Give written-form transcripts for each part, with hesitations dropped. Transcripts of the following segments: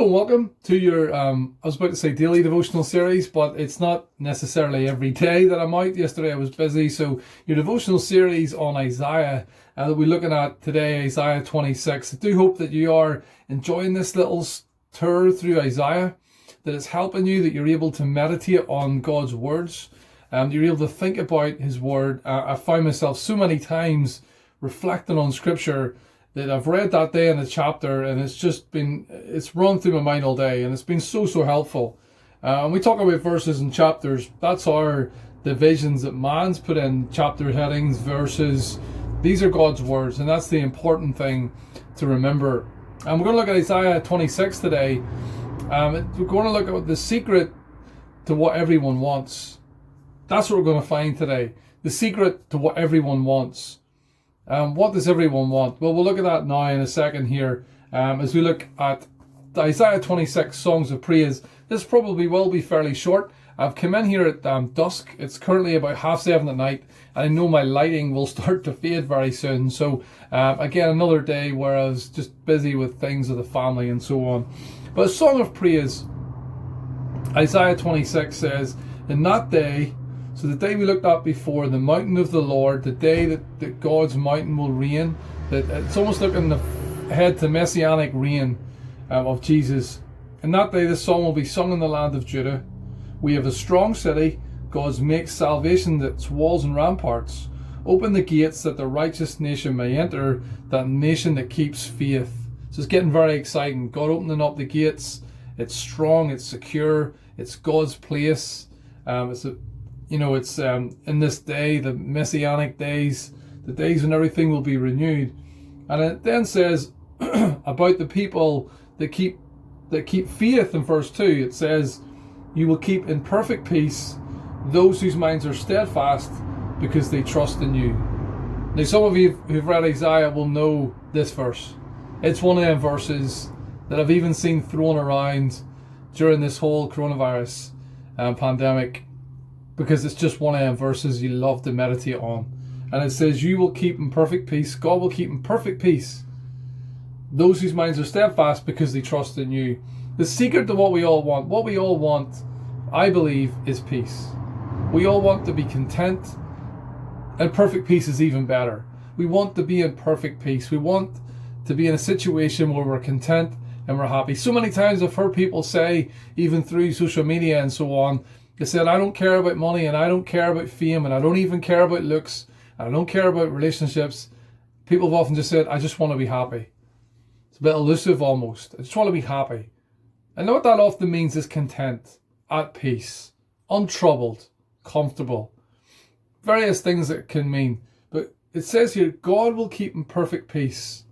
and welcome to your, I was about to say daily devotional series, but it's not necessarily every day that I'm out. Yesterday I was busy, so your devotional series on Isaiah that we're looking at today, Isaiah 26. I do hope that you are enjoying this little tour through Isaiah, that it's helping you, that you're able to meditate on God's words, you're able to think about His word. I find myself so many times reflecting on Scripture that I've read that day in a chapter, and it's run through my mind all day, and it's been so helpful. And we talk about verses and chapters. That's our divisions that man's put in chapter headings, verses. These are God's words, and that's the important thing to remember. And we're going to look at Isaiah 26 today. We're going to look at the secret to what everyone wants. That's what we're going to find today. The secret to what everyone wants. What does everyone want? Well, we'll look at that now in a second here as we look at Isaiah 26 songs of praise. This probably will be fairly short. I've come in here at dusk. It's currently about 7:30 at night, and I know my lighting will start to fade very soon. So again, another day where I was just busy with things of the family and so on. But a song of praise, Isaiah 26 says, "In that day," so the day we looked at before, the mountain of the Lord, the day that God's mountain will reign, that it's almost looking ahead to messianic reign of Jesus. In that day, this song will be sung in the land of Judah. We have a strong city. God makes salvation its walls and ramparts. Open the gates that the righteous nation may enter, that nation that keeps faith. So it's getting very exciting. God opening up the gates. It's strong. It's secure. It's God's place. It's in this day, the messianic days, the days when everything will be renewed. And it then says about the people that keep faith in verse 2. It says, "You will keep in perfect peace those whose minds are steadfast because they trust in you." Now, some of you who've read Isaiah will know this verse. It's one of them verses that I've even seen thrown around during this whole coronavirus pandemic, because it's just one of them verses you love to meditate on. And it says, "You will keep in perfect peace." God will keep in perfect peace those whose minds are steadfast because they trust in you. The secret to what we all want, I believe, is peace. We all want to be content, and perfect peace is even better. We want to be in perfect peace. We want to be in a situation where we're content and we're happy. So many times I've heard people say, even through social media and so on, they said, "I don't care about money, and I don't care about fame, and I don't even care about looks, and I don't care about relationships." People have often just said, "I just want to be happy." It's a bit elusive almost. I just want to be happy. And what that often means is content, at peace, untroubled, comfortable. Various things that it can mean. But it says here, God will keep in perfect peace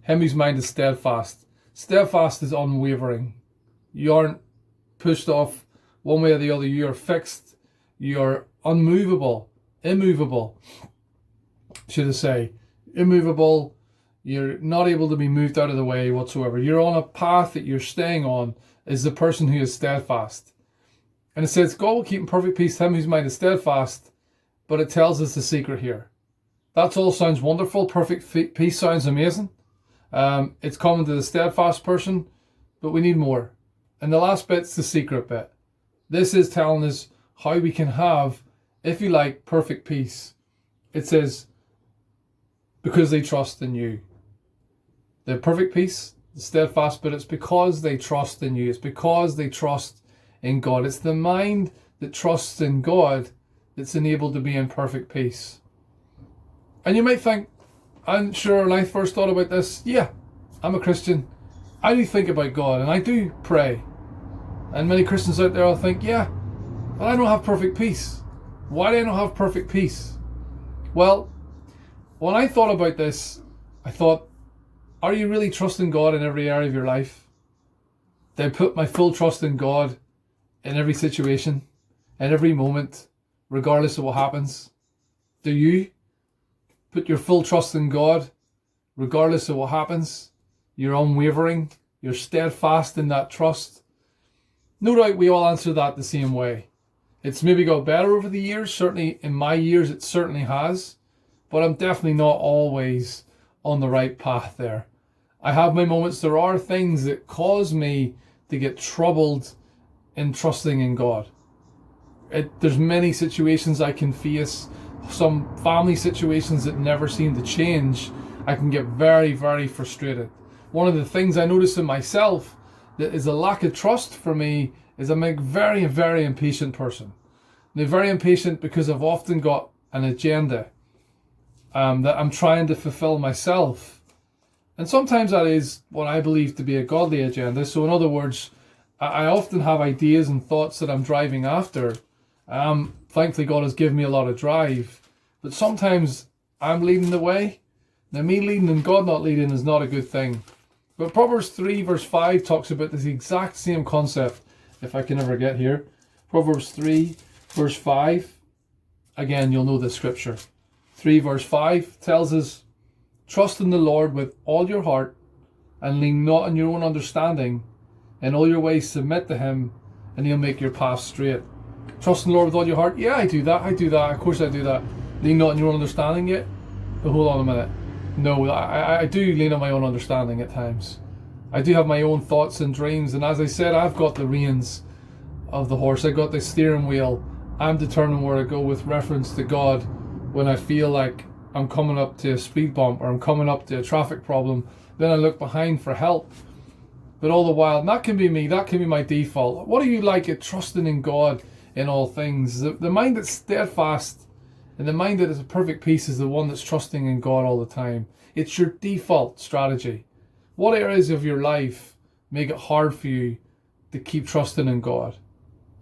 him whose mind is steadfast. Steadfast is unwavering. You aren't pushed off one way or the other. You are fixed. You are unmovable. Immovable, should I say. Immovable. You're not able to be moved out of the way whatsoever. You're on a path that you're staying on, is the person who is steadfast. And it says, God will keep in perfect peace him whose mind is steadfast. But it tells us the secret here. That all sounds wonderful. Perfect peace sounds amazing. It's common to the steadfast person, but we need more. And the last bit's the secret bit. This is telling us how we can have, if you like, perfect peace. It says, because they trust in you. The perfect peace, the steadfast, but it's because they trust in you. It's because they trust in God. It's the mind that trusts in God that's enabled to be in perfect peace. And you might think, I'm sure when I first thought about this, yeah, I'm a Christian. I do think about God and I do pray. And many Christians out there will think, yeah, but I don't have perfect peace. Why do I not have perfect peace? Well, when I thought about this, I thought, are you really trusting God in every area of your life? Do I put my full trust in God in every situation, in every moment, regardless of what happens? Do you put your full trust in God, regardless of what happens? You're unwavering, you're steadfast in that trust. No doubt we all answer that the same way. It's maybe got better over the years. Certainly in my years it certainly has. But I'm definitely not always on the right path there. I have my moments. There are things that cause me to get troubled in trusting in God. There's many situations I can face, some family situations that never seem to change. I can get very, very frustrated. One of the things I notice in myself that is a lack of trust for me is I'm a very, very impatient person. I'm very impatient because I've often got an agenda that I'm trying to fulfill myself. And sometimes that is what I believe to be a godly agenda. So in other words, I often have ideas and thoughts that I'm driving after. Thankfully, God has given me a lot of drive. But sometimes I'm leading the way. Now, me leading and God not leading is not a good thing. But Proverbs 3 verse 5 talks about this exact same concept, if I can ever get here. Proverbs 3 verse 5. Again, you'll know the scripture. 3 verse 5 tells us, trust in the Lord with all your heart and lean not on your own understanding. In all your ways submit to him and he'll make your path straight. Trust in the Lord with all your heart. Yeah, I do that. Of course I do that. Lean not on your own understanding yet. But hold on a minute. No, I do lean on my own understanding at times. I do have my own thoughts and dreams. And as I said, I've got the reins of the horse. I got the steering wheel. I'm determined where to go with reference to God when I feel like I'm coming up to a speed bump or I'm coming up to a traffic problem. Then I look behind for help. But all the while, that can be me. That can be my default. What are you like at trusting in God in all things? The mind that's steadfast and the mind that is a perfect peace is the one that's trusting in God all the time. It's your default strategy. What areas of your life make it hard for you to keep trusting in God?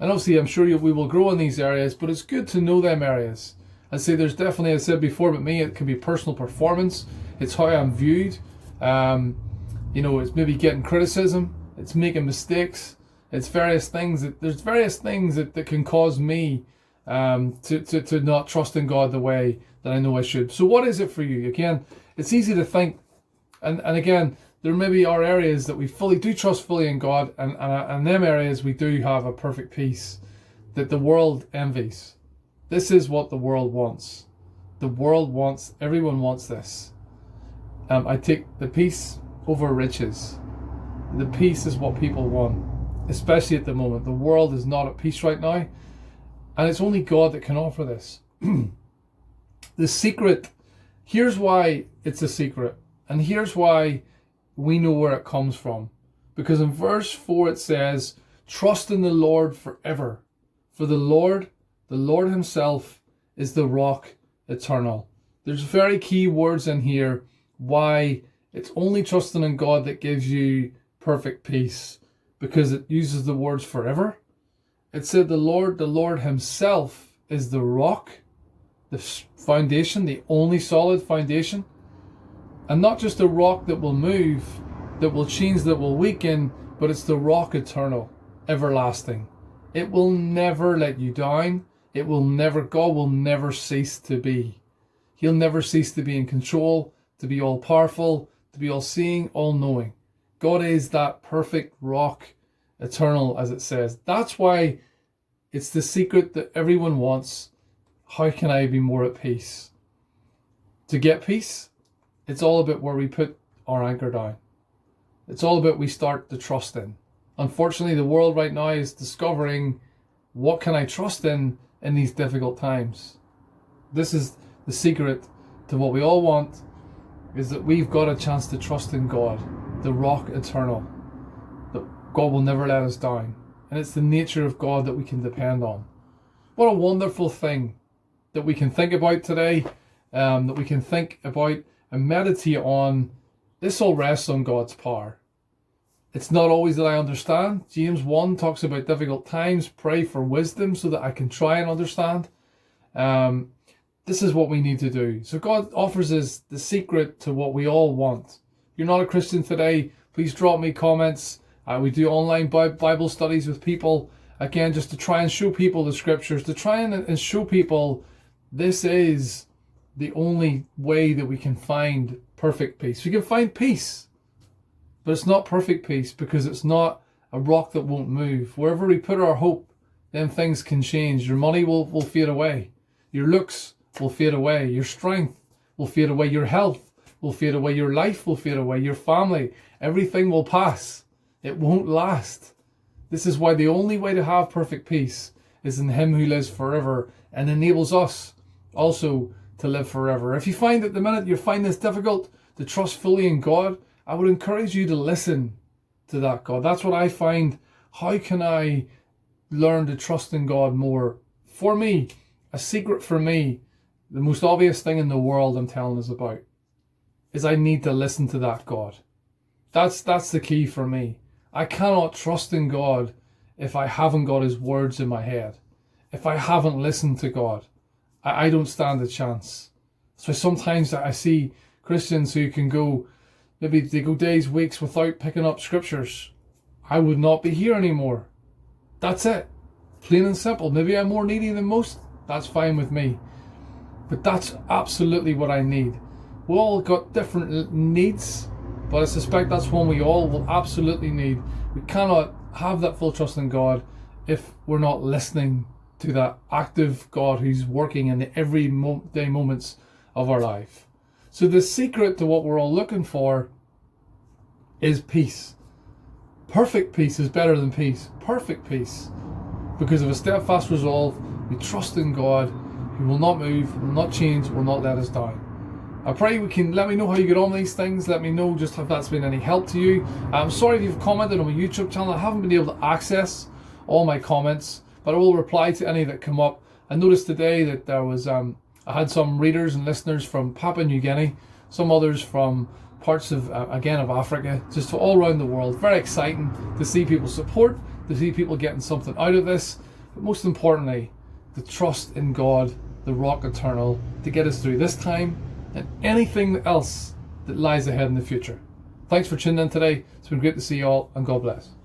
And obviously, I'm sure we will grow in these areas, but it's good to know them areas. I'd say there's definitely, I said before, but me, it can be personal performance. It's how I'm viewed. It's maybe getting criticism. It's making mistakes. It's various things. There's various things that can cause me to not trust in God the way that I know I should. So what is it for you? Again, it's easy to think, and again, there maybe are areas that we do trust fully in God, and them areas we do have a perfect peace that the world envies. This is what the world wants. The world wants, everyone wants this. I take the peace over riches. The peace is what people want, especially at the moment. The world is not at peace right now, and it's only God that can offer this. The secret, here's why it's a secret, and here's why we know where it comes from. Because in verse 4 it says, trust in the Lord forever, for the Lord himself is the rock eternal. There's very key words in here why it's only trusting in God that gives you perfect peace, because it uses the words forever. It said the Lord himself is the rock, the foundation, the only solid foundation. And not just a rock that will move, that will change, that will weaken, but it's the rock eternal, everlasting. It will never let you down. God will never cease to be. He'll never cease to be in control, to be all powerful, to be all seeing, all knowing. God is that perfect rock, eternal, as it says. That's why it's the secret that everyone wants. How can I be more at peace? To get peace, it's all about where we put our anchor down. It's all about we start to trust in. Unfortunately, the world right now is discovering, what can I trust in these difficult times? This is the secret to what we all want, is that we've got a chance to trust in God, the rock eternal, that God will never let us down. And it's the nature of God that we can depend on. What a wonderful thing that we can think about today, that we can think about and meditate on. This all rests on God's power. It's not always that I understand. James 1 talks about difficult times. Pray for wisdom so that I can try and understand. This is what we need to do. So God offers us the secret to what we all want. If you're not a Christian today, please drop me comments. We do online Bible studies with people. Again, just to try and show people the scriptures, to try and show people this is the only way that we can find perfect peace. We can find peace, but it's not perfect peace, because it's not a rock that won't move. Wherever we put our hope, then things can change. Your money will fade away. Your looks will fade away. Your strength will fade away. Your health will fade away. Your life will fade away. Your family, everything will pass. It won't last. This is why the only way to have perfect peace is in Him who lives forever and enables us also to live forever. If you find at the minute you find this difficult to trust fully in God, I would encourage you to listen to that God. That's what I find. How can I learn to trust in God more? For me, a secret for me, the most obvious thing in the world I'm telling us about, is I need to listen to that God. That's the key for me. I cannot trust in God if I haven't got His words in my head. If I haven't listened to God, I don't stand a chance. So sometimes I see Christians who can go, maybe they go days, weeks without picking up scriptures. I would not be here anymore. That's it. Plain and simple. Maybe I'm more needy than most. That's fine with me. But that's absolutely what I need. We all got different needs, but I suspect that's one we all will absolutely need. We cannot have that full trust in God if we're not listening to that active God who's working in the everyday moments of our life. So the secret to what we're all looking for is peace. Perfect peace is better than peace. Perfect peace. Because of a steadfast resolve, we trust in God, who will not move, will not change, will not let us down. I pray we can let me know how you get on with these things. Let me know just if that's been any help to you. I'm sorry if you've commented on my YouTube channel. I haven't been able to access all my comments, but I will reply to any that come up. I noticed today that there was I had some readers and listeners from Papua New Guinea, some others from parts of again of Africa, just all around the world. Very exciting to see people support, to see people getting something out of this, but most importantly, the trust in God, the rock eternal, to get us through this time and anything else that lies ahead in the future. Thanks for tuning in today. It's been great to see you all, and God bless.